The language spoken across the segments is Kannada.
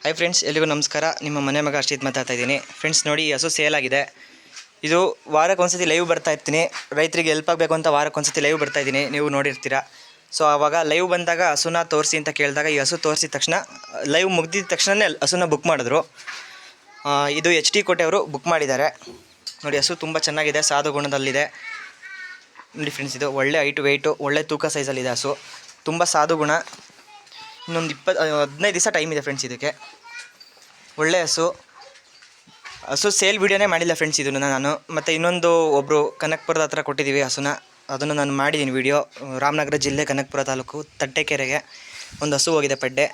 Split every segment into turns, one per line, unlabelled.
ಹಾಯ್ ಫ್ರೆಂಡ್ಸ್, ಎಲ್ಲಿಗೂ ನಮಸ್ಕಾರ. ನಿಮ್ಮ ಮನೆ ಮಗ ಅರ್ಷಿತ್ ಮಾತಾಡ್ತಾ ಇದ್ದೀನಿ. ಫ್ರೆಂಡ್ಸ್ ನೋಡಿ, ಹಸು ಸೇಲ್ ಆಗಿದೆ. ಇದು ವಾರಕ್ಕೆ ಒಂದ್ಸತಿ ಲೈವ್ ಬರ್ತಾ ಇರ್ತೀನಿ. ರೈತರಿಗೆ ಹೆಲ್ಪ್ ಆಗಬೇಕು ಅಂತ ವಾರಕ್ಕೆ ಒಂದ್ಸತಿ ಲೈವ್ ಬರ್ತಾ ಇದ್ದೀನಿ, ನೀವು ನೋಡಿರ್ತೀರಾ. ಸೊ ಆವಾಗ ಲೈವ್ ಬಂದಾಗ ಹಸುನ ತೋರಿಸಿ ಅಂತ ಕೇಳಿದಾಗ ಈ ಹಸು ತೋರಿಸಿದ ತಕ್ಷಣ ಲೈವ್ ಮುಗ್ದಿದ ತಕ್ಷಣವೇ ಹಸುನ ಬುಕ್ ಮಾಡಿದ್ರು. ಇದು ಎಚ್ ಡಿ ಕೋಟೆ ಅವರು ಬುಕ್ ಮಾಡಿದ್ದಾರೆ. ನೋಡಿ, ಹಸು ತುಂಬ ಚೆನ್ನಾಗಿದೆ, ಸಾಧು ಗುಣದಲ್ಲಿದೆ. ನೋಡಿ ಫ್ರೆಂಡ್ಸ್, ಇದು ಒಳ್ಳೆ ಹೈಟು ವೆಯ್ಟು, ಒಳ್ಳೆ ತೂಕ ಸೈಜಲ್ಲಿದೆ ಹಸು, ತುಂಬ ಸಾಧು ಗುಣ. ಇನ್ನೊಂದು 15 ದಿವಸ ಟೈಮ್ ಇದೆ ಫ್ರೆಂಡ್ಸ್ ಇದಕ್ಕೆ. ಒಳ್ಳೆ ಹಸು ಸೇಲ್ ವೀಡಿಯೋನೇ ಮಾಡಿಲ್ಲ ಫ್ರೆಂಡ್ಸ್ ಇದನ್ನು ನಾನು. ಮತ್ತು ಇನ್ನೊಂದು ಒಬ್ಬರು ಕನಕಪುರದ ಹತ್ರ ಕೊಟ್ಟಿದ್ದೀವಿ ಹಸುನ, ಅದನ್ನು ನಾನು ಮಾಡಿದ್ದೀನಿ ವೀಡಿಯೋ. ರಾಮನಗರ ಜಿಲ್ಲೆ ಕನಕಪುರ ತಾಲೂಕು ತಟ್ಟೆಕೆರೆಗೆ ಒಂದು ಹಸು ಹೋಗಿದೆ ಪಡ್ಡೆ,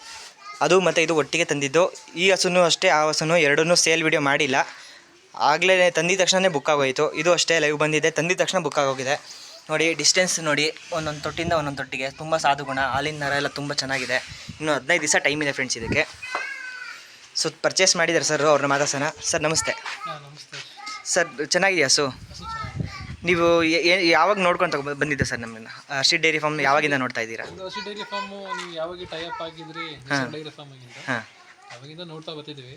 ಅದು ಮತ್ತು ಇದು ಒಟ್ಟಿಗೆ ತಂದಿದ್ದು. ಈ ಹಸುನೂ ಅಷ್ಟೇ, ಆ ಹಸುನೂ ಎರಡನ್ನೂ ಸೇಲ್ ವೀಡಿಯೋ ಮಾಡಿಲ್ಲ. ಆಗಲೇ ತಂದಿದ ತಕ್ಷಣವೇ ಬುಕ್ ಆಗೋಯಿತು. ಇದು ಅಷ್ಟೇ ಲೈವ್ ಬಂದಿದೆ, ತಂದಿದ ತಕ್ಷಣ ಬುಕ್ ಆಗೋಗಿದೆ. ನೋಡಿ ಡಿಸ್ಟೆನ್ಸ್ ನೋಡಿ, ಒಂದೊಂದು ತೊಟ್ಟಿಂದ ಒಂದೊಂದು ತೊಟ್ಟಿಗೆ ತುಂಬ ಸಾಧು ಗುಣ, ಹಾಲಿನ ನರ ಎಲ್ಲ ತುಂಬ ಚೆನ್ನಾಗಿದೆ. ಇನ್ನು 15 ದಿವಸ ಟೈಮ್ ಇದೆ ಫ್ರೆಂಡ್ಸ್ ಇದಕ್ಕೆ. ಸೊ ಪರ್ಚೇಸ್ ಮಾಡಿದ್ದಾರೆ ಸರ್, ಅವ್ರನ್ನ ಮಾತಾಡ್ಸೋಣ. ಸರ್ ನಮಸ್ತೆ.
ನಮಸ್ತೆ
ಸರ್, ಚೆನ್ನಾಗಿದೆಯಾ ಹಸು? ನೀವು ಯಾವಾಗ ನೋಡ್ಕೊಂಡು ಬಂದಿದ್ದೆ ಸರ್ ನಮ್ಮನ್ನು? ಹರ್ಷಿತ್ ಡೈರಿ ಫಾರ್ಮ್ ಯಾವಾಗಿಂದ ನೋಡ್ತಾ ಇದ್ದೀರಾ?
ಹರ್ಷಿತ್ ಡೈರಿ ಫಾರ್ಮು ನೀವು ಯಾವಾಗ ಟೈ ಅಪ್ ಆಗಿದ್ರಿ ಡೈರಿ ಫಾರ್ಮ್ ಆಗಿಂದ ಅವಾಗಿಂದ ನೋಡ್ತಾ ಬರ್ತಿದ್ವಿ.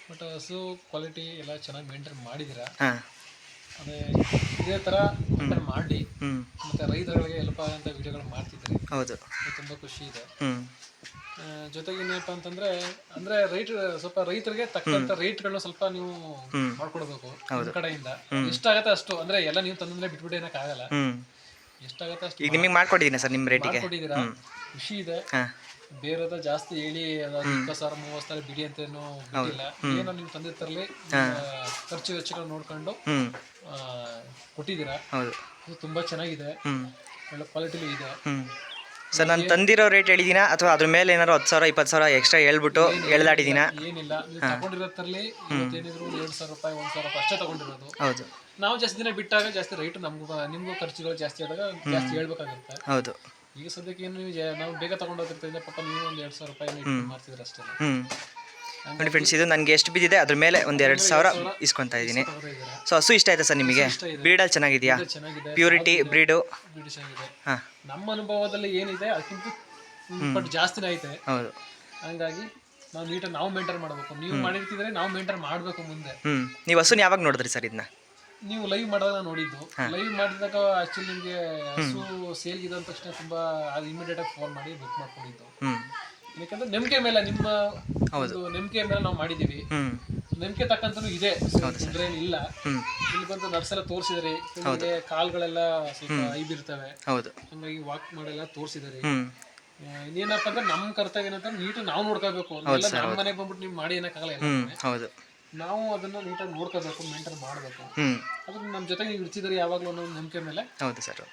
ಬಟ್ ಹಸು ಕ್ವಾಲಿಟಿ ಎಲ್ಲ ಚೆನ್ನಾಗಿ ಮೇಂಟೈನ್ ಮಾಡಿದ್ದೀರಾ. ಅದೇ ಇದೇ ಥರ ಮೇಂಟೈನ್ ಮಾಡಿ ಮತ್ತು ರೈತರುಗಳಿಗೆ ಹೆಲ್ಪ್ ಆಗೋಂಥ ವಿಡಿಯೋಗಳು ಮಾಡ್ತಿದ್ರಿ.
ಹೌದು,
ತುಂಬ ಖುಷಿ ಇದೆ. ಜೊತೆಗೆ ಏನಪ್ಪ ಅಂತಂದ್ರೆ ರೈಟ್ ಸ್ವಲ್ಪ ರೈತರಿಗೆ ತಕ್ಕಂತ ರೇಟ್ಗಳನ್ನ ಸ್ವಲ್ಪ ನೀವು ಮಾಡ್ಕೊಡ್ಬೇಕು ನಿಮ್ಮ ಕಡೆಯಿಂದ. ಎಷ್ಟಾಗತ್ತೆ ಅಷ್ಟು, ಅಂದ್ರೆ ಎಲ್ಲ ನೀವು ತಂದ್ರೆ ಬಿಟ್ಬಿಟ್ಟು ಏನಕ್ಕೆ ಆಗಲ್ಲ. ಎಷ್ಟಾಗತ್ತೆ ಅಷ್ಟು
ಈಗ ನಿಮಗೆ ಮಾಡ್ಕೊಟ್ಟಿದ್ದೀನಿ ಸರ್, ನಿಮ್ಮ ರೇಟಿಗೆ
ಮಾಡ್ಕೊಟ್ಟಿದ್ದೀರಾ. ಖುಷಿ ಇದೆ. ಬೇರೆದ ಜಾಸ್ತಿ ಹೇಳಿ 20,000-30,000 ಬಿಡಿ ಅಂತ ಏನೋ ಬಿಟ್ಟಿಲ್ಲ. ಏನೋ ನೀವು ತಂದಿರ್ತರಲ್ಲಿ ಖರ್ಚು ವೆಚ್ಚಗಳನ್ನ ನೋಡ್ಕೊಂಡು ಕೊಟ್ಟಿದ್ದೀರಾ. ಇದು ತುಂಬಾ ಚೆನ್ನಾಗಿದೆ, ಒಳ್ಳೆ ಕ್ವಾಲಿಟಿಲಿ ಇದೆ.
ಸರ್, ನಾನು ತಂದಿರೋ ರೇಟ್ ಹೇಳಿದ್ದೀನಾ ಅಥವಾ ಅದ್ರ ಮೇಲೆ ಏನಾದ್ರು 10,000 20,000 ಎಕ್ಸ್ಟ್ರಾ ಹೇಳ್ಬಿಟ್ಟು ಎಳ್ದಾಡಿದ್ದೀನಾ?
ಏನಿಲ್ಲ, ನೀವು ತಗೊಂಡಿರೋದ್ರಲ್ಲಿ ಇವತ್ತೇನಿದ್ರು 2,000 ರೂಪಾಯಿ 1,000 ರೂಪಾಯಿ ಅಷ್ಟೇ ತಗೊಂಡಿರೋದು.
ಹೌದು,
ನಾವು ಜಾಸ್ತಿ ದಿನ ಬಿಟ್ಟಾಗ ಜಾಸ್ತಿ ರೈಟ್ ನಿಮಗೂ ಖರ್ಚುಗಳು ಜಾಸ್ತಿ ಆದಾಗ ಜಾಸ್ತಿ ಹೇಳ್ಬೇಕಾಗುತ್ತೆ.
ಹೌದು.
ಈಗ ಸದ್ಯಕ್ಕೆ ಏನು ನಾವು ಬೇಗ ತಗೊಂಡೋಗಿರ್ತಿದ್ರೆ ಪಾಪ ನೀವು ಒಂದು 2,000 ರೂಪಾಯಿ ಮಾಡ್ತಿದ್ರೆ ಅಷ್ಟೇ.
ನೋಡಿ ಫ್ರೆಂಡ್ಸ್, ಇದು ನನಗೆ ಎಷ್ಟು ಬಿದ್ದಿದೆ ಅದ್ರ ಮೇಲೆ ಒಂದು 2,000 ಇಸ್ಕೊತಾ ಇದ್ದೀನಿ. ಸೊ ಹಸು ಇಷ್ಟ ಆಯ್ತಾ ಸರ್ ನಿಮಗೆ? ಬ್ರೀಡಲ್ಲಿ ಚೆನ್ನಾಗಿದೆಯಾ? ಪ್ಯೂರಿಟಿ ಬ್ರೀಡು
ಚೆನ್ನಾಗಿದೆ. ನಮ್ಮ ಅನುಭವದಲ್ಲಿ ಏನಿದೆ ಅದಕ್ಕಿಂತ ಜಾಸ್ತಿನೇ ಐತೆ.
ಹೌದು,
ಹಂಗಾಗಿ ನಾವು ನೀಟಾಗಿ ನಾವು ಮೇಂಟೈನ್ ಮಾಡಬೇಕು. ನೀವು ಮಾಡಿರ್ತಿದ್ರೆ ನಾವು ಮೇಂಟೈನ್ ಮಾಡಬೇಕು ಮುಂದೆ.
ನೀವು ಹಸುನ ಯಾವಾಗ ನೋಡಿದ್ರಿ ಸರ್ ಇದನ್ನ?
ನೀವು ಲೈವ್ ಮಾಡಿದಾಗ ನೋಡಿದ್ದು. ಲೈವ್ ಮಾಡಿದಾಗ ಆಕ್ಚುಲಿ ನಿಮಗೆ ಹಸು ಸೇಲ್ ಇದೆ ಅಂತ ತಕ್ಷಣ ತುಂಬಾ ಇಮಿಡಿಯೇಟ್ ಆಗಿ ಫೋನ್ ಮಾಡಿ ಬುಕ್ ಮಾಡ್ಕೊಂಡಿದ್ದು. ಯಾಕಂದ್ರೆ ನಂಬಿಕೆ ಮೇಲೆ, ನಿಮ್ಮ ನಂಬಿಕೆ ಮೇಲೆ ನಾವು ಮಾಡಿದೀವಿ. ನಂಬಿಕೆ ತಕ್ಕಂತೂ ಇದೆ, ತೊಂದರೆ ಇಲ್ಲ. ಇಲ್ಲಿ ಬಂದು ನರ್ಸೆಲ್ಲ ತೋರಿಸಿದ್ರಿ, ಕಾಲ್ಗಳೆಲ್ಲ ಸ್ವಲ್ಪ ಐಬಿರ್ತವೆ, ಹಂಗಾಗಿ ವಾಕ್ ಮಾಡೆಲ್ಲ ತೋರಿಸಿದ್ರಿ. ಇನ್ನೇನಪ್ಪ ಅಂದ್ರೆ ನಮ್ಮ ಕರ್ತವ್ಯ ಏನಂತ ನೀಟ್ ನಾವು ನೋಡ್ಕೋಬೇಕು. ನಮ್ಮ ಮನೆಗೆ ಬಂದ್ಬಿಟ್ಟು ನೀವು ಮಾಡಿ ಏನಕ್ಕಾಗಲ್ಲ. ನಾವು ಅದನ್ನ ನೀಟಾಗಿ ನೋಡ್ಕೋಬೇಕು, ಮೇಂಟೈನ್ ಮಾಡಬೇಕು. ಅದನ್ನ ನಮ್ಮ ಜೊತೆಗೆ ನೀವು ಇಡ್ತಿದ್ರಿ ಯಾವಾಗಲೂ ಅನ್ನೋ ನಂಬಿಕೆ ಮೇಲೆ.
ಹೌದು ಸರ್,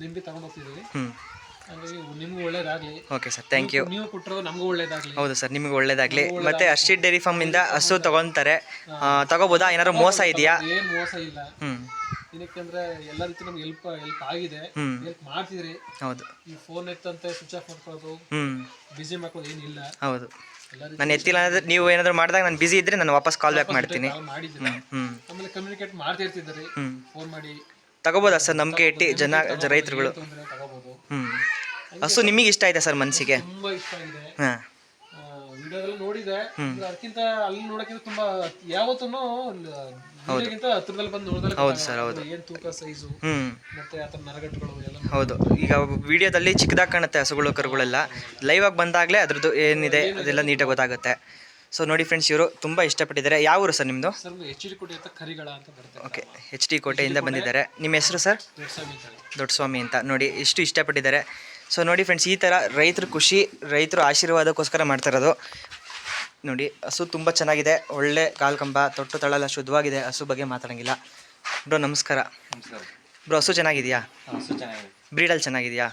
ನಿಮ್ಗೆ ತಗೊಂಡು ಹೋಗ್ತಿದ್ದೀವಿ. ಹಾಗಾಗಿ ನಿಮ್ಗೂ ಒಳ್ಳೇದಾಗ್ಲಿ.
Okay sir, thank you.
ನೀವು ಕೊಟ್ಟರು ನಮಗೂ ಒಳ್ಳೇದಾಗ್ಲಿ.
ಹೌದು ಸರ್, ನಿಮಗೆ ಒಳ್ಳೇದಾಗ್ಲಿ. ಮತ್ತೆ ಹರ್ಷಿತ್ ಡೈರಿ ಫಾರ್ಮ್ ಇಂದ ಹಸು ತಗೊಂತಾರೆ, ತಗೋಬೋದಾ? ಏನಾದ್ರು ಮೋಸ ಇದೆಯಾ?
ಏನ್ ಮೋಸ ಇಲ್ಲ. ಏನಕ್ಕಂದ್ರೆ ಎಲ್ಲ ರೀತಿ ನಮ್ಗೆ ಹೆಲ್ಪ್ ಆಗಿದೆ, ಹೆಲ್ಪ್ ಮಾಡ್ತಿದ್ರಿ.
ಹೌದು,
ಈ ಫೋನ್ ಎತ್ತಂತೆ ಸ್ವಿಚ್ ಆಫ್ ಮಾಡ್ಕೊಳ್ಳೋದು, ಬಿಸಿ ಮಾಡ್ಕೊಳ್ಳೋದು ಏನಿಲ್ಲ.
ಹೌದು, ನಾನು ಎತ್ತಿಲ್ಲ ಅಂದ್ರೆ ನೀವು ಏನಾದ್ರು ಮಾಡಿದಾಗ ನಾನು ಬಿಸಿ ಇದ್ರೆ ನಾನು ವಾಪಸ್ ಕಾಲ್ ಬ್ಯಾಕ್ ಮಾಡ್ತೀನಿ.
ಆಮೇಲೆ ಕಮ್ಯುನಿಕೇಟ್ ಮಾಡ್ತಿರ್ತಿದ್ರಿ, ಫೋನ್ ಮಾಡಿ
ತಗೋಬೋದಾ ಸರ್? ನಂಬಿಕೆ ಇಟ್ಟು ರೈತರುಗಳು
ತಗೋಬಹುದು.
ಹಸು ನಿಮಗೆ ಇಷ್ಟ ಆಯ್ತಾ ಸರ್ ಮನಸ್ಸಿಗೆ?
ತುಂಬಾ ಇಷ್ಟ ಆಗಿದೆ. ವಿಡಿಯೋದಲ್ಲಿ ನೋಡಿದೆ, ಅದಕ್ಕಿಂತ ಅಲ್ಲಿ ನೋಡಕ್ಕಿಂತ ತುಂಬಾ ಯಾವತ್ತೂ ಹತ್ರದಲ್ಲಿ ಬಂದು ನೋಡಿದ್ರೆ ಏನ್ ತೂಕ ಸೈಜು ಮತ್ತೆ ಆತರ ನರಗಟ್ಟುಗಳು ಎಲ್ಲ.
ಹೌದು, ಈಗ ವಿಡಿಯೋದಲ್ಲಿ ಚಿಕ್ಕದಾಗಿ ಕಾಣುತ್ತೆ ಹಸುಗಳು ಕರುಗಳೆಲ್ಲ, ಲೈವ್ ಆಗಿ ಬಂದಾಗಲೇ ಅದ್ರದ್ದು ಏನಿದೆ ಅದೆಲ್ಲ ನೀಟಾಗಿ ಗೊತ್ತಾಗುತ್ತೆ. ಸೊ ನೋಡಿ ಫ್ರೆಂಡ್ಸ್, ಇವರು ತುಂಬ ಇಷ್ಟಪಟ್ಟಿದ್ದಾರೆ. ಯಾವ ಊರು ಸರ್ ನಿಮ್ಮದು?
ಎಚ್ ಡಿ ಕೋಟೆ ಅಂತ ಕರಿಗಳ ಅಂತ ಬರುತ್ತೆ.
ಓಕೆ, ಎಚ್ ಡಿ ಕೋಟೆಯಿಂದ ಬಂದಿದ್ದಾರೆ. ನಿಮ್ಮ ಹೆಸರು ಸರ್? ದೊಡ್ಡಸ್ವಾಮಿ ಅಂತ. ನೋಡಿ ಎಷ್ಟು ಇಷ್ಟಪಟ್ಟಿದ್ದಾರೆ. ಸೊ ನೋಡಿ ಫ್ರೆಂಡ್ಸ್, ಈ ಥರ ರೈತರ ಖುಷಿ, ರೈತರು ಆಶೀರ್ವಾದಕ್ಕೋಸ್ಕರ ಮಾಡ್ತಿರೋದು. ನೋಡಿ ಹಸು ತುಂಬ ಚೆನ್ನಾಗಿದೆ, ಒಳ್ಳೆ ಕಾಲು ಕಂಬ, ತೊಟ್ಟು ತಳೆಲ್ಲ ಶುದ್ಧವಾಗಿದೆ. ಹಸು ಬಗ್ಗೆ ಮಾತಾಡೋಂಗಿಲ್ಲ. ಬ್ರೋ ನಮಸ್ಕಾರ. ಬ್ರೋ, ಹಸು ಚೆನ್ನಾಗಿದೆಯಾ? ಬ್ರೀಡಲ್ಲಿ ಚೆನ್ನಾಗಿದೆಯಾ?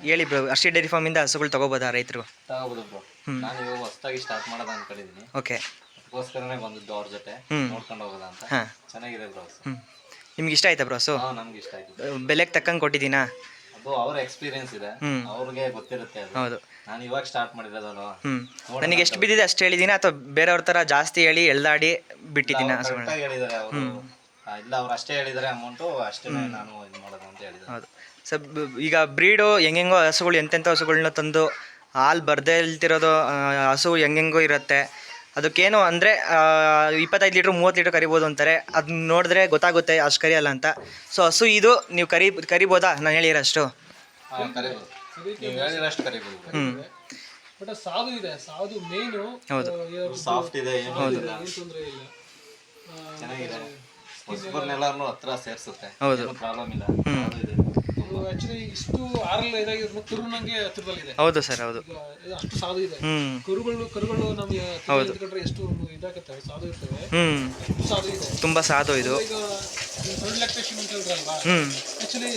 ಹೇಳಿ ಬ್ರೋ, ಹರ್ಷಿತ್ ಡೈರಿ ಫಾರ್ಮಿಂದ ಹಸುಗಳು ತಗೋಬೋದಾ ರೈತರು?
ತಗೋಬೋದು ಬ್ರೋ. ನಾನು ಇವಾಗ ಹೊಸದಾಗಿ ಸ್ಟಾರ್ಟ್ ಮಾಡೋದು ಅನ್ಕೊಂಡಿದ್ದೀನಿ.
ಓಕೆ,
ಅದಕ್ಕೋಸ್ಕರನೇ ಬಂದಿದ್ದು ಅವ್ರ ಜೊತೆ ನೋಡ್ಕೊಂಡು ಹೋಗೋದ ಅಂತ. ಚೆನ್ನಾಗಿದೆ ಬ್ರೋ.
ನಿಮ್ಗೆ ಇಷ್ಟ ಆಯ್ತಾ ಬ್ರೋ ಹಸು?
ನಮ್ಗೆ ಇಷ್ಟ ಆಯ್ತು.
ಬೆಲೆಗೆ ತಕ್ಕಂಗೆ ಕೊಟ್ಟಿದ್ದೀನಾ?
ಅದು ಅವ್ರ ಎಕ್ಸ್ಪೀರಿಯನ್ಸ್ ಇದೆ, ಅವ್ರಿಗೆ ಗೊತ್ತಿರುತ್ತೆ.
ಹೌದು,
ನಾನು ಇವಾಗ ಸ್ಟಾರ್ಟ್ ಮಾಡಿರೋದಲ್ವಾ.
ನನಗೆ ಎಷ್ಟು ಬಿದ್ದಿದೆ ಅಷ್ಟು ಹೇಳಿದ್ದೀನ ಅಥವಾ ಬೇರೆಯವ್ರ ಥರ ಜಾಸ್ತಿ ಹೇಳಿ ಎಳ್ದಾಡಿ ಬಿಟ್ಟಿದ್ದೀನ?
ಹೇಳಿದ್ದಾರೆ ಅವರು, ಇಲ್ಲ ಅವ್ರು ಅಷ್ಟೇ ಹೇಳಿದ್ದಾರೆ ಅಮೌಂಟು, ಅಷ್ಟೇ ನಾನು ಇದು ಮಾಡೋದು ಅಂತ ಹೇಳಿದ್ದಾರೆ.
ಹೌದು ಸರ್, ಈಗ ಬ್ರೀಡು ಹೆಂಗೆಂಗೋ ಹಸುಗಳು ಎಂತೆಂಥ ಹಸುಗಳನ್ನ ತಂದು ಹಾಲು ಬರ್ದೇ ಇಲ್ತಿರೋದು ಹಸು ಹೆಂಗೆಂಗೋ ಇರುತ್ತೆ. ಅದಕ್ಕೇನು ಅಂದರೆ 25 ಲೀಟ್ರ್ 30 ಲೀಟ್ರ್ ಕರಿಬೋದು ಅಂತಾರೆ. ಅದನ್ನ ನೋಡಿದ್ರೆ ಗೊತ್ತಾಗುತ್ತೆ ಅಷ್ಟು ಕರಿಯಲ್ಲ ಅಂತ. ಸೊ ಹಸು ಇದು ನೀವು ಕರಿಬೋದಾ ನಾನು ಹೇಳಿರೋಷ್ಟು?
ಕರಿಬೋದು, ನೀವು ಹೇಳಿರಷ್ಟು ಕರಿಬೋದು.
ಬಟ್ ಸಾಧು ಇದೆ, ಸಾಧು ಮೇನು.
ಹೌದು,
ಸಾಫ್ಟ್ ಇದೆ, ಏನು
ತೊಂದರೆ ಇಲ್ಲ,
ಚೆನ್ನಾಗಿದೆ. ಹೊಸಬರ್ನೆಲ್ಲರೂ ಹತ್ರ ಸೇರಿಸುತ್ತೆ,
ಹೌದು,
ಪ್ರಾಬ್ಲಮ್ ಇಲ್ಲ.
ಆಕ್ಚುಲಿ ಇಷ್ಟು ಆರಲ್ಲ ಇದಾಗಿರೋ ಕರು ನಂಗೆ ಹತ್ರದಲ್ಲಿದೆ.
ಹೌದು ಸರ್, ಹೌದು.
ಅಷ್ಟು ಸಾಧು ಇದೆ. ಕರುಗಳು ನಮಗೆ ಇಟ್ಕೊಂಡ್ರೆ ಎಷ್ಟು ಇದಾಗುತ್ತೆ, ಸಾಧು ಇರ್ತವೆ. ಅಷ್ಟು ಸಾಧು ಇದೆ,
ತುಂಬಾ ಸಾಧು ಇದು.
ಈಗ ಥರ್ಡ್ ಲ್ಯಾಕ್ಟೇಷನ್ ಅಂತ ಹೇಳಿದ್ರಲ್ವಾ, ಆಕ್ಚುಲಿ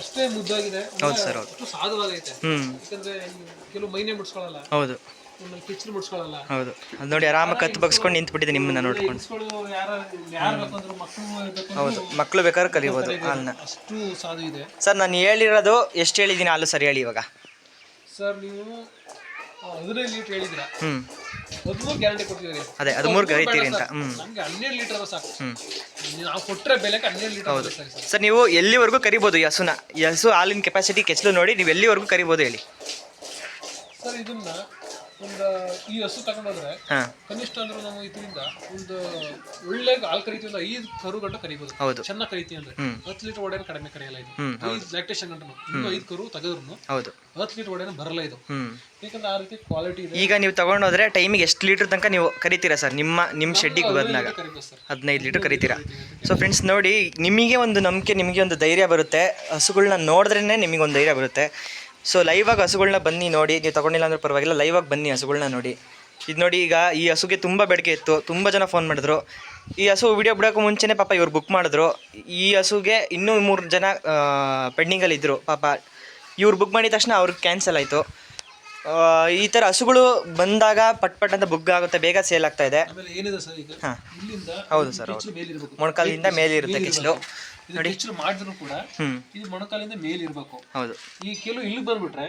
ಅಷ್ಟೇ ಮುದ್ದಾಗಿದೆ.
ಹೌದು ಸರ್, ಹೌದು.
ಅಷ್ಟು ಸಾಧುವಾಗೈತೆ. ಯಾಕಂದ್ರೆ ಕೆಲವು ಮೈನೆ ಮುಡ್ಸ್ಕೊಳ್ಳಲ್ಲ,
ಹೌದು
ಕಿಚ್ಚಲು ಮುಡ್ಸ್ಕೊಳ್ಳಲ್ಲ.
ಹೌದು, ಅದು ನೋಡಿ ಆರಾಮಾಗಿ ಕತ್ತು ಬಗ್ಸ್ಕೊಂಡು ನಿಂತ್ಬಿಟ್ಟಿದೆ ನಿಮ್ಮನ್ನ ನೋಡ್ಕೊಂಡು.
ಯಾರು ಬೇಕಂದ್ರೆ ಮಕ್ಕಳು
ಹೌದು, ಮಕ್ಕಳು ಬೇಕಾದ್ರೆ ಕಲಿಬೋದು ಹಾಲನ್ನ.
ಅಷ್ಟು ಸಾಧು ಇದೆ
ಸರ್. ನಾನು ಹೇಳಿರೋದು ಎಷ್ಟು ಹೇಳಿದ್ದೀನಿ ಹಾಲು ಸರಿ ಹೇಳಿ ಇವಾಗ?
ಸರ್ ನೀವು 15 ಲೀಟರ್ ಹೇಳಿದ್ದೀರಾ, 13 ಗ್ಯಾರಂಟಿ ಕೊಡ್ತಿದ್ದೀರಿ.
ಅದೇ 13 ಕರಿತೀರಿ ಅಂತ.
ನಮ್ಗೆ 12 ಲೀಟರ್ ಸಾಕು. ನಾವು ಕೊಟ್ಟರೆ ಬೆಲೆಗೆ 12 ಲೀಟರ್. ಹೌದು
ಸರ್, ನೀವು ಎಲ್ಲಿವರೆಗೂ ಕರಿಬೋದು ಈ ಹಸುನ? ಈ ಹಸು ಹಾಲಿನ ಕೆಪಾಸಿಟಿ ಕೆಚ್ಚಲು ನೋಡಿ ನೀವು ಎಲ್ಲಿವರೆಗೂ ಕರಿಬೋದು ಹೇಳಿ
ಸರ್. ಇದನ್ನ ಈ ಹಸು ತಗೊಂಡೋದ್ರೆ ಕನಿಷ್ಠ ಅಂದ್ರೆ ನಾವು ಇದರಿಂದ ಒಂದು ಒಳ್ಳೆ ಹಾಲು ಕರಿತೀವಿ ಅಂದ್ರೆ 5 ಕರು ಗಂಟೆ ಕರಿಬಹುದು.
ಹೌದು,
ಚೆನ್ನಾಗಿ ಕರಿತೀವಿ ಅಂದ್ರೆ 10 ಲೀಟರ್ ಒಡೆಯನ್ನು ಕಡಿಮೆ ಕರೆಯಲ್ಲ ಇದು. 5 ಲ್ಯಾಕ್ಟೇಷನ್ ಗಂಟು 5 ಕರು ತೆಗೆದ್ರು 10 ಲೀಟರ್ ಒಡೆಯನ್ನು ಬರಲ್ಲ ಇದು. ಯಾಕಂದ್ರೆ ಆ ರೀತಿ ಕ್ವಾಲಿಟಿ ಇದೆ.
ಈಗ ನೀವು ತಗೊಂಡೋದ್ರೆ ಟೈಮಿಗೆ ಎಷ್ಟು ಲೀಟರ್ ತನಕ ನೀವು ಕರಿತೀರಾ ಸರ್? ನಿಮ್ಮ ಶೆಡ್ಡಿಗೆ ಬಂದಾಗ 15 ಲೀಟರ್ ಕರಿತೀರಾ. ಸೊ ಫ್ರೆಂಡ್ಸ್ ನೋಡಿ, ನಿಮಗೆ ಒಂದು ನಂಬಿಕೆ, ನಿಮಗೆ ಒಂದು ಧೈರ್ಯ ಬರುತ್ತೆ. ಹಸುಗಳನ್ನ ನೋಡಿದ್ರೇ ನಿಮಗೆ ಒಂದು ಧೈರ್ಯ ಬರುತ್ತೆ. ಸೊ ಲೈವಾಗಿ ಹಸುಗಳನ್ನ ಬನ್ನಿ ನೋಡಿ. ನೀವು ತಗೊಂಡಿಲ್ಲ ಅಂದ್ರೆ ಪರವಾಗಿಲ್ಲ, ಲೈವಾಗಿ ಬನ್ನಿ ಹಸುಗಳನ್ನ ನೋಡಿ. ಇದು ನೋಡಿ, ಈಗ ಈ ಹಸುಗೆ ತುಂಬ ಬೇಡಿಕೆ ಇತ್ತು, ತುಂಬ ಜನ ಫೋನ್ ಮಾಡಿದ್ರು. ಈ ಹಸು ವಿಡಿಯೋ ಬಿಡೋಕ್ಕೂ ಮುಂಚೆನೇ ಪಾಪ ಇವ್ರು ಬುಕ್ ಮಾಡಿದ್ರು. ಈ ಹಸುಗೆ ಇನ್ನೂ 3 ಜನ ಪೆಂಡಿಂಗಲ್ಲಿದ್ದರು ಪಾಪ. ಇವ್ರು ಬುಕ್ ಮಾಡಿದ ತಕ್ಷಣ ಅವ್ರಿಗೆ ಕ್ಯಾನ್ಸಲ್ ಆಯಿತು. ಈ ಥರ ಹಸುಗಳು ಬಂದಾಗ ಪಟ್ ಅಂತ ಬುಕ್ ಆಗುತ್ತೆ, ಬೇಗ ಸೇಲ್ ಆಗ್ತಾ ಇದೆ. ಹಾಂ, ಹೌದು ಸರ್, ಹೌದು. ಮೊಣಕಾಲಿಂದ ಮೇಲಿರುತ್ತೆ ಕಿಚ್ಚಲು ನೋಡಿ.
ಮಾಡಿದ್ರು ಕೂಡ ಇದು ಮೊಣಕಾಲಿಂದ ಮೇಲ್ ಇರಬೇಕು.
ಹೌದು,
ಈ ಕೆಲವು ಇಲ್ಲಿ ಬಂದ್ಬಿಟ್ರೆ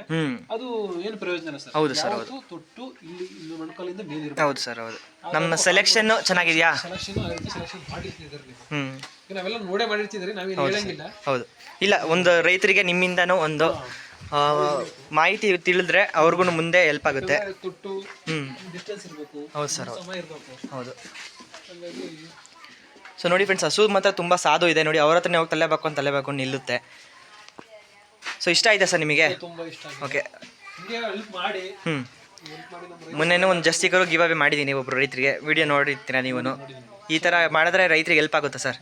ಅದು ಏನು ಪ್ರಯೋಜನ ಸರ್?
ಹೌದು ಸರ್, ಹೌದು.
ತೊಟ್ಟು ಇಲ್ಲಿ ಮೊಣಕಾಲಿಂದ ಮೇಲ್ ಇರಬೇಕು.
ಹೌದು ಸರ್, ಹೌದು. ನಮ್ಮ ಸೆಲೆಕ್ಷನ್ ಚೆನ್ನಾಗಿದೆಯಾ?
ಸೆಲೆಕ್ಷನ್ ಮಾಡಿರ್ತಿದ್ರಿ ನೀವು, ನಾವೆಲ್ಲ ನೋಡೇ ಮಾಡಿರ್ತಿದ್ರಿ, ನಾವೇನು ಹೇಳಂಗಿಲ್ಲ.
ಹೌದು, ಇಲ್ಲ, ಒಂದು ರೈತರಿಗೆ ನಿಮ್ಮಿಂದನೂ ಒಂದು ಮಾಹಿತಿ ತಿಳಿದ್ರೆ ಅವ್ರಿಗೂ ಮುಂದೆ ಹೆಲ್ಪ್ ಆಗುತ್ತೆ.
ತೊಟ್ಟು ಡಿಸ್ಟೆನ್ಸ್ ಇರಬೇಕು.
ಹೌದು ಸರ್,
ಸಮಯ ಇರಬೇಕು.
ಹೌದು.
ಹಾಗಾಗಿ
ಸೊ ನೋಡಿ ಫ್ರೆಂಡ್ಸ್, ಹಸು ಮಾತ್ರ ತುಂಬ ಸಾಧು ಇದೆ ನೋಡಿ. ಅವ್ರ ಹತ್ರನೇ ಹೋಗಿ ತಲೆಬೇಕು ನಿಲ್ಲುತ್ತೆ. ಸೊ ಇಷ್ಟ ಆಯ್ತಾ ಸರ್ ನಿಮಗೆ?
ತುಂಬಾ ಇಷ್ಟ ಆಗಿದೆ.
ಓಕೆ,
ಹೆಲ್ಪ್ ಮಾಡಿ.
ಮೊನ್ನೆನೂ ಒಂದು ಜರ್ಸಿ ಕರು ಗಿವ್ ಅವೇ ಮಾಡಿದ್ದೀನಿ ಒಬ್ಬರು ರೈತರಿಗೆ. ವಿಡಿಯೋ ನೋಡಿರ್ತೀರಾ ನೀವು? ಈ ಥರ ಮಾಡಿದ್ರೆ ರೈತರಿಗೆ ಹೆಲ್ಪ್ ಆಗುತ್ತೆ ಸರ್.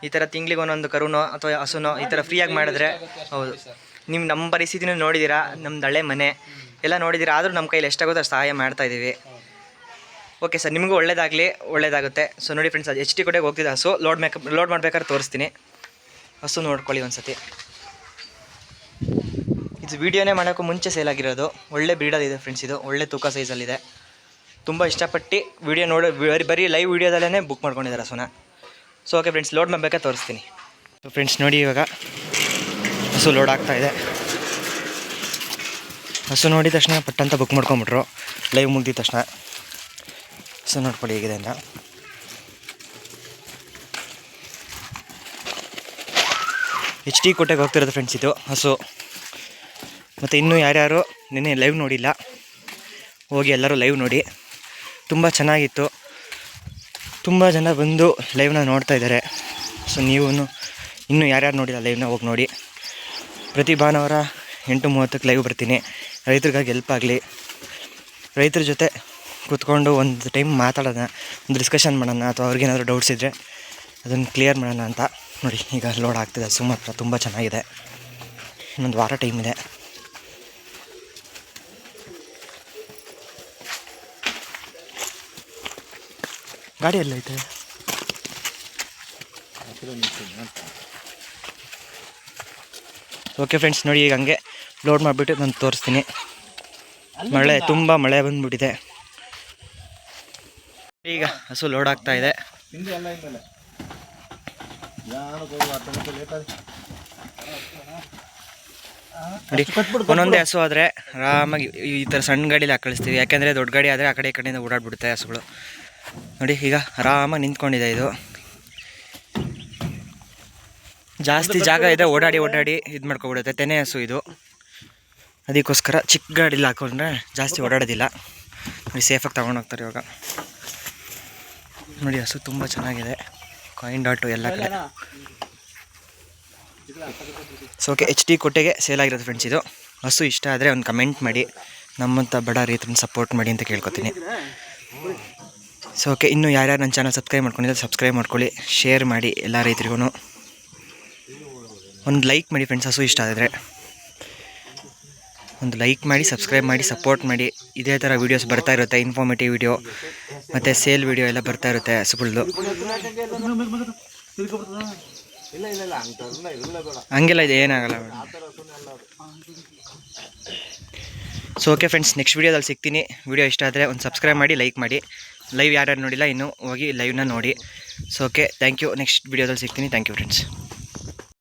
ಈ ಥರ ತಿಂಗಳಿಗೆ ಒಂದೊಂದು ಕರುನೋ ಅಥವಾ ಹಸುನೋ ಈ ಥರ ಫ್ರೀಯಾಗಿ ಮಾಡಿದ್ರೆ. ಹೌದು, ನೀವು ನಮ್ಮ ಪರಿಸ್ಥಿತಿನೂ ನೋಡಿದ್ದೀರಾ, ನಮ್ದು ಹಳೆ ಮನೆ ಎಲ್ಲ ನೋಡಿದ್ದೀರಾ. ಆದರೂ ನಮ್ಮ ಕೈಲಿ ಎಷ್ಟಾಗುತ್ತೋ ಅಷ್ಟು ಸಹಾಯ ಮಾಡ್ತಾಯಿದ್ದೀವಿ. ಓಕೆ ಸರ್, ನಿಮಗೂ ಒಳ್ಳೇದಾಗುತ್ತೆ. ಸೊ ನೋಡಿ ಫ್ರೆಂಡ್ಸ್, ಅದು HT ಕೋಟೆಗೆ ಹೋಗ್ತಿದ್ದೆ ಹಸು. ಲೋಡ್ ಮಾಡ್ಬೇಕಾದ್ರೆ ತೋರಿಸ್ತೀನಿ. ಹಸು ನೋಡ್ಕೊಳ್ಳಿ ಒಂದ್ಸತಿ. ಇದು ವೀಡಿಯೋನೇ ಮಾಡೋಕ್ಕೂ ಮುಂಚೆ ಸೇಲ್ ಆಗಿರೋದು. ಒಳ್ಳೆ ಬ್ರೀಡಲ್ಲಿದೆ ಫ್ರೆಂಡ್ಸ್, ಇದು ಒಳ್ಳೆ ತೂಕ ಸೈಜಲ್ಲಿದೆ. ತುಂಬ ಇಷ್ಟಪಟ್ಟು ವೀಡಿಯೋ ಬರೀ ಲೈವ್ ವೀಡಿಯೋದಲ್ಲೇ ಬುಕ್ ಮಾಡ್ಕೊಂಡಿದ್ದಾರೆ ಹಸುನ. ಸೊ ಓಕೆ ಫ್ರೆಂಡ್ಸ್, ಲೋಡ್ ಮಾಡಬೇಕಾದ್ರೆ ತೋರಿಸ್ತೀನಿ. ಸೊ ಫ್ರೆಂಡ್ಸ್ ನೋಡಿ, ಇವಾಗ ಹಸು ಲೋಡ್ ಆಗ್ತಾಯಿದೆ. ಹಸು ನೋಡಿದ ತಕ್ಷಣ ಪಟ್ಟಂತ ಬುಕ್ ಮಾಡ್ಕೊಂಬಿಟ್ರು ಲೈವ್ ಮುಗಿದ ತಕ್ಷಣ. ಹಸು ನೋಡ್ಕೊಳ್ಳಿ ಹೇಗಿದೆ ಅಂತ. HT ಕೋಟೆಗೆ ಹೋಗ್ತಿರೋದು ಫ್ರೆಂಡ್ಸ್ ಇದು ಹಸು. ಮತ್ತು ಇನ್ನೂ ಯಾರ್ಯಾರು ನಿನ್ನೆ ಲೈವ್ ನೋಡಿಲ್ಲ, ಹೋಗಿ ಎಲ್ಲರೂ ಲೈವ್ ನೋಡಿ. ತುಂಬ ಚೆನ್ನಾಗಿತ್ತು. ತುಂಬ ಜನ ಬಂದು ಲೈವ್ನ ನೋಡ್ತಾ ಇದ್ದಾರೆ. ಸೊ ನೀವು ಇನ್ನೂ ಯಾರ್ಯಾರು ನೋಡಿಲ್ಲ ಲೈವ್ನ ಹೋಗಿ ನೋಡಿ. ಪ್ರತಿ ಭಾನುವಾರ 8:30ಕ್ಕೆ ಲೈವ್ ಬರ್ತೀನಿ. ರೈತರಿಗಾಗಿ ಹೆಲ್ಪ್ ಆಗಲಿ, ರೈತರ ಜೊತೆ ಕೂತ್ಕೊಂಡು ಒಂದು ಟೈಮ್ ಮಾತಾಡೋಣ, ಒಂದು ಡಿಸ್ಕಷನ್ ಮಾಡೋಣ, ಅಥವಾ ಅವ್ರಿಗೇನಾದರೂ ಡೌಟ್ಸ್ ಇದ್ದರೆ ಅದನ್ನು ಕ್ಲಿಯರ್ ಮಾಡೋಣ ಅಂತ. ನೋಡಿ, ಈಗ ಲೋಡ್ ಆಗ್ತಿದೆ. ಸುಮಾರು ತುಂಬ ಚೆನ್ನಾಗಿದೆ. ಇನ್ನೊಂದು ವಾರ ಟೈಮ್ ಇದೆ. ಗಾಡಿ ಎಲ್ಲ ಐತೆ. ಓಕೆ ಫ್ರೆಂಡ್ಸ್ ನೋಡಿ, ಈಗ ಹಂಗೆ ಲೋಡ್ ಮಾಡಿಬಿಟ್ಟು ನಾನು ತೋರಿಸ್ತೀನಿ. ತುಂಬ ಮಳೆ ಬಂದುಬಿಟ್ಟಿದೆ. ಈಗ ಹಸು ಲೋಡ್ ಆಗ್ತಾ ಇದೆ. ನೋಡಿ, ಒಂದೊಂದೇ ಹಸು ಆದರೆ ಆರಾಮಾಗಿ ಈ ಥರ ಸಣ್ಣ ಗಾಡೀಲಿ ಕಳಿಸ್ತೀವಿ. ಯಾಕೆಂದರೆ ದೊಡ್ಡ ಗಾಡಿ ಆದರೆ ಆ ಕಡೆ ಈ ಕಡೆಯಿಂದ ಓಡಾಡ್ಬಿಡುತ್ತೆ ಹಸುಗಳು. ನೋಡಿ, ಈಗ ಆರಾಮಾಗಿ ನಿಂತ್ಕೊಂಡಿದೆ. ಇದು ಜಾಸ್ತಿ ಜಾಗ ಇದೆ, ಓಡಾಡಿ ಇದು ಮಾಡ್ಕೊಬಿಡುತ್ತೆ. ತೆನೆ ಹಸು ಇದು. ಅದಕ್ಕೋಸ್ಕರ ಚಿಕ್ಕ ಗಾಡೀಲಿ ಹಾಕೊಂಡ್ರೆ ಜಾಸ್ತಿ ಓಡಾಡೋದಿಲ್ಲ. ನೋಡಿ ಸೇಫಾಗಿ ತೊಗೊಂಡೋಗ್ತಾರೆ ಇವಾಗ. ನೋಡಿ ಹಸು ತುಂಬ ಚೆನ್ನಾಗಿದೆ, ಕಾಯಿನ್ ಡಾಟು ಎಲ್ಲ ಕಡೆ. ಸೊ ಓಕೆ, HD ಕೋಟೆಗೆ ಸೇಲ್ ಆಗಿರೋದು ಫ್ರೆಂಡ್ಸ್ ಇದು. ಹಸು ಇಷ್ಟ ಆದರೆ ಒಂದು ಕಮೆಂಟ್ ಮಾಡಿ, ನಮ್ಮಂಥ ಬಡ ರೈತರನ್ನ ಸಪೋರ್ಟ್ ಮಾಡಿ ಅಂತ ಕೇಳ್ಕೊತೀನಿ. ಸೊ ಓಕೆ, ಇನ್ನು ಯಾರ್ಯಾರು ನನ್ನ ಚಾನಲ್ ಸಬ್ಸ್ಕ್ರೈಬ್ ಮಾಡ್ಕೊಂಡಿದ್ದಾರೆ ಸಬ್ಸ್ಕ್ರೈಬ್ ಮಾಡ್ಕೊಳ್ಳಿ, ಶೇರ್ ಮಾಡಿ ಎಲ್ಲ ರೈತರಿಗೂ. ಒಂದು ಲೈಕ್ ಮಾಡಿ ಫ್ರೆಂಡ್ಸ್, ಹಸು ಇಷ್ಟ ಆದರೆ ಒಂದು ಲೈಕ್ ಮಾಡಿ, ಸಬ್ಸ್ಕ್ರೈಬ್ ಮಾಡಿ, ಸಪೋರ್ಟ್ ಮಾಡಿ. ಇದೇ ಥರ ವೀಡಿಯೋಸ್ ಬರ್ತಾ ಇರುತ್ತೆ, ಇನ್ಫಾರ್ಮೇಟಿವ್ ವೀಡಿಯೋ ಮತ್ತು ಸೇಲ್ ವೀಡಿಯೋ ಎಲ್ಲ ಬರ್ತಾ ಇರುತ್ತೆ ಹಸುಗಳದ್ದು. ಹಂಗೆಲ್ಲ ಇದೆ, ಏನಾಗಲ್ಲ. ಸೊ ಓಕೆ ಫ್ರೆಂಡ್ಸ್, ನೆಕ್ಸ್ಟ್ ವೀಡಿಯೋದಲ್ಲಿ ಸಿಗ್ತೀನಿ. ವೀಡಿಯೋ ಇಷ್ಟ ಆದರೆ ಒಂದು ಸಬ್ಸ್ಕ್ರೈಬ್ ಮಾಡಿ, ಲೈಕ್ ಮಾಡಿ. ಲೈವ್ ಯಾರ್ಯಾರು ನೋಡಿಲ್ಲ ಇನ್ನೂ ಹೋಗಿ ಲೈವ್ನ ನೋಡಿ. So okay, thank you. Next ವೀಡಿಯೋದಲ್ಲಿ ಸಿಗ್ತೀನಿ. Thank you friends.